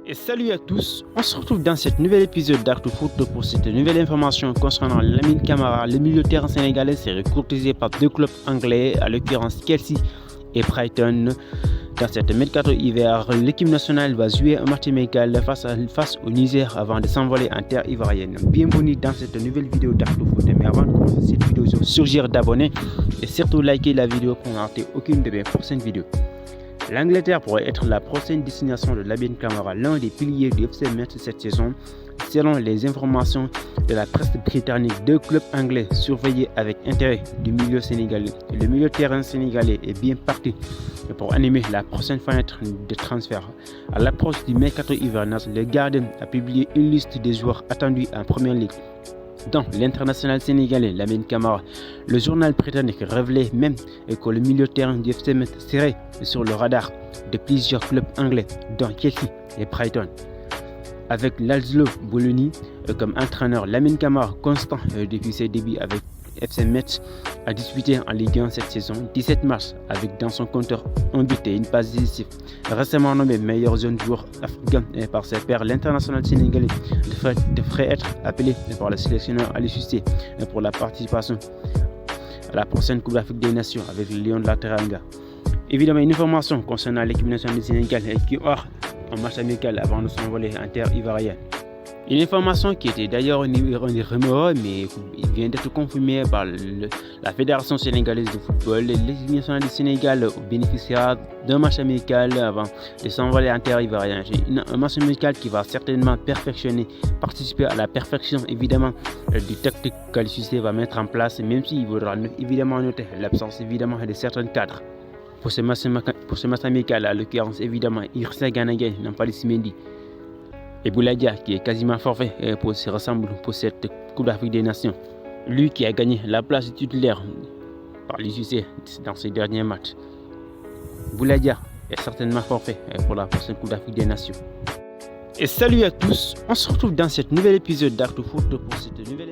Et salut à tous, on se retrouve dans cet nouvel épisode d'Actu-Foot pour cette nouvelle information concernant Lamine Camara. Le milieu de terrain sénégalais s'est courtisé par deux clubs anglais, à l'occurrence Chelsea et Brighton. Dans cette mercato hiver, l'équipe nationale va jouer un match amical face au Niger avant de s'envoler en terre ivoirienne. Bienvenue dans cette nouvelle vidéo d'Actu-Foot. Mais avant de commencer cette vidéo, surgir d'abonner et surtout liker la vidéo pour ne rater aucune de mes prochaines vidéos. L'Angleterre pourrait être la prochaine destination de Lamine Camara, l'un des piliers du FC Metz cette saison. Selon les informations de la presse britannique, deux clubs anglais surveillés avec intérêt du milieu sénégalais. Le milieu de terrain sénégalais est bien parti pour animer la prochaine fenêtre de transfert. À l'approche du mercato hivernal, le Guardian a publié une liste des joueurs attendus en Première Ligue, dans l'international sénégalais Lamine Camara. Le journal britannique révélait même que le milieu de terrain du FC Metz serait sur le radar de plusieurs clubs anglais, dont Chelsea et Brighton. Avec Laszlo Bologna comme entraîneur, Lamine Camara, constant depuis ses débuts avec FC Metz, a disputé en Ligue 1 cette saison 17 matchs avec dans son compteur un but et une passe décisive. Récemment nommé meilleur jeune joueur africain par ses pairs, l'international sénégalais devrait être appelé par le sélectionneur Aliou Cissé pour la participation à la prochaine Coupe d'Afrique des Nations avec le Lion de la Teranga. Évidemment, une information concernant l'équipe nationale du Sénégal qui aura un match amical avant de s'envoler en terre ivoirienne. Une information qui était d'ailleurs une rumeur, mais il vient d'être confirmée par la Fédération sénégalaise de football. L'équipe nationale du Sénégal bénéficiera d'un match amical avant de s'envoler en terre ivoirienne. Un match amical qui va certainement participer à la perfection évidemment du tactique qu'Aliou Cissé va mettre en place, même s'il faudra évidemment noter l'absence évidemment de certains cadres. Pour ce match amical, à l'occurrence évidemment Idrissa Gana Gueye, Nampalys Mendy et Boulaye Dia qui est quasiment forfait pour cette Coupe d'Afrique des Nations. Lui qui a gagné la place de titulaire par Aliou Cissé dans ses derniers matchs. Boulaye Dia est certainement forfait pour la prochaine Coupe d'Afrique des Nations. Et salut à tous, on se retrouve dans cet nouvel épisode d'Actu-Foot pour cette nouvelle